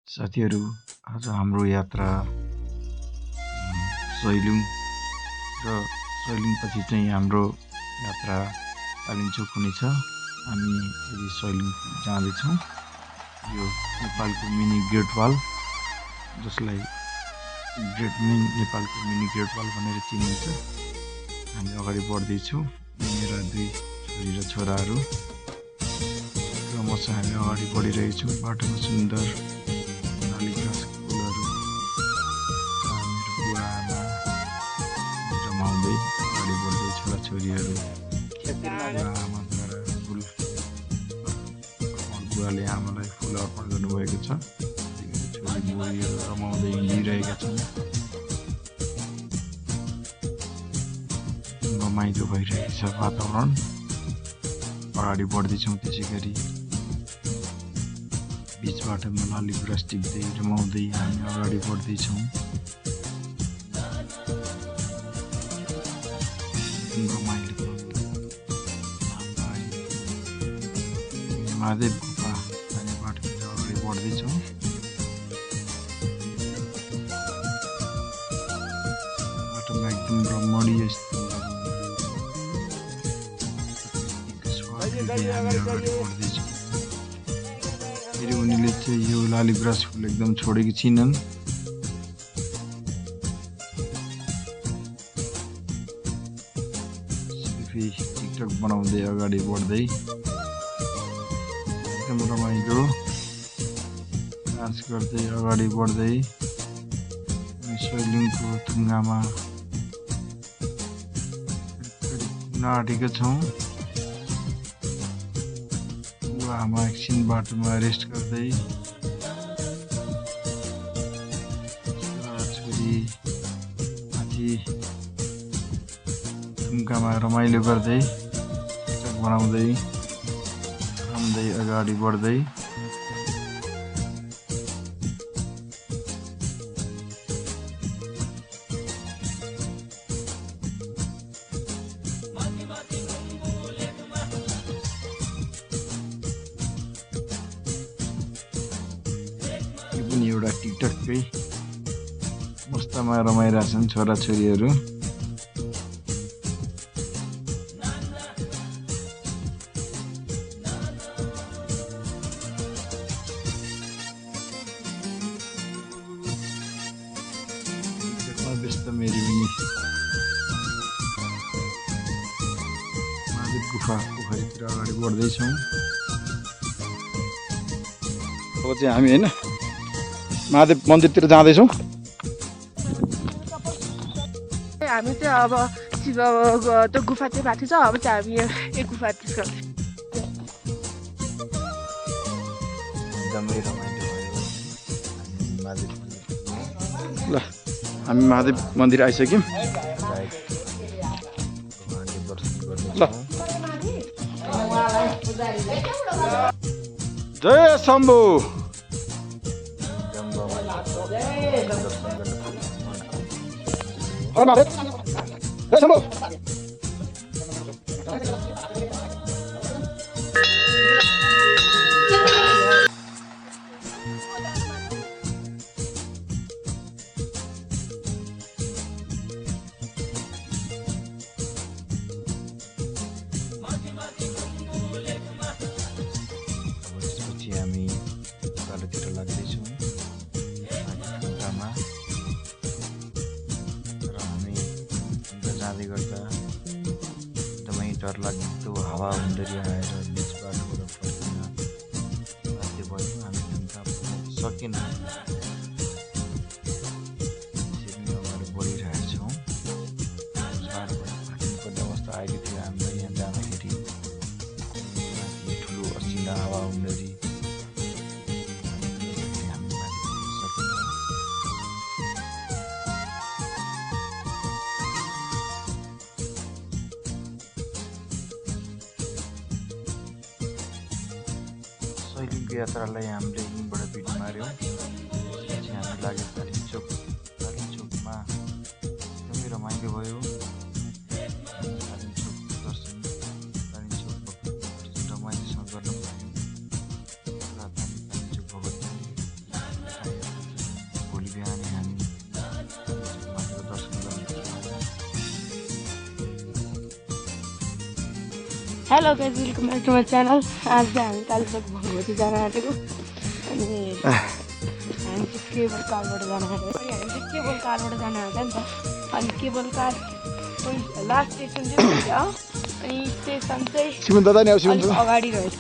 साथीहरू, आज हाम्रो यात्रा सैलुङ र सैलुङपछि चाहिँ हाम्रो यात्रा तालिन्चोक हुनेछ। हामी यदि सैलुङ जाँदैछौँ। यो नेपालको मिनी ग्रेट वाल, जसलाई नेपालको मिनी ग्रेट वाल भनेर चिनिन्छ। हामी अगाडि बढ्दैछौँ। मेरा दुई छोरी र छोराहरू क्रमशः हामी अगाडि बढिरहेछौँ। बाटोमा सुन्दर घाँस फुलहरू, मेरो बुवा आमा रमाउँदै अगाडि बढ्दै छोराछोरीहरू बुवा आमाद्वारा फुल बुवाले आमालाई फुल अर्पण गर्नुभएको छ। छोरी बुहारीहरू रमाउँदै हिँडिरहेका छन्। रमाइलो भइरहेको छ वातावरण। अगाडि बढ्दैछौँ। त्यसै गरी बीच बाटोमा लाली गुराँस टिप्दै रमाउँदै हामी अगाडि बढ्दैछौँ। रमाइलो महादेव गुफा जाने बाटोतिर अगाडि बढ्दैछौँ। बाटोमा एकदम रमणीय हामी अगाडि बढ्दैछौँ। फेरि उनीले चाहिँ यो लाली गुराँस फुल एकदम छोडेको छैनन्। सेल्फी टिकटक बनाउँदै अगाडि बढ्दै एकदम रमाइलो डान्स गर्दै अगाडि बढ्दै सैलुङको थुङ्गामा पुग्न आँटेका छौँ। आमा एकछिन बाटोमा रेस्ट गर्दै छोरी माथि थुम्कामा रमाइलो गर्दै टिकटक बनाउँदै रम्दै अगाडि बढ्दै एउटा टिकटककै मस्तामा रमाइरहेछन् छोराछोरीहरू। टिकटकमा व्यस्त मेरी पनि महादेव गुफा पोखरीतिर अगाडि बढ्दैछौँ। अब चाहिँ हामी होइन महादेव मन्दिरतिर जाँदैछौँ। हामी चाहिँ अब शिव त्यो गुफा चाहिँ बाँकी छ। अब चाहिँ हामी एक गुफातिर एकदमै रमाइलो भयो। ल हामी महादेव मन्दिर आइसक्यौँ। ल जय शम्भु। त्यसपछि हामी उकालोतिर लाग्दैछौँ र हामी जाँदै गर्दा एकदमै डरलाग्दो हावा हुँदै आएर बिच बाटोबाट फर्किन बाध्य भयो। हामी ढुङ्गा सकेनौँ। त्यसरी अगाडि बढिरहेछौँ। बाटोबाट फर्किनुपर्ने अवस्था आएको थियो। हामीलाई यहाँ जाँदाखेरि ठुलो असिना हावा हुँदै सैलुङको यात्रालाई हामीले यहीँबाट भिडियो माऱ्यौँ। त्यसपछि हामी लाग्यो तालिन्चोक। तालिन्चोकमा एकदमै रमाइलो भयो। तालिन्चोक दर्शन रमाइलोसँग गर्न पायौँ। Talinchowk Bhagwati hello guys welcome back to my channel. आज चाहिँ हामी कालीचोक भगवती जान आँटेको अनि हामी चाहिँ केबल कारबाट जान आँटेको। अनि हामी चाहिँ केबल कारबाट जान आँट्यो नि त। अनि केबल कार लास्ट स्टेसन चाहिँ हुन्छ अनि स्टेसन चाहिँ अलिक अगाडि रहेछ।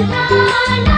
la la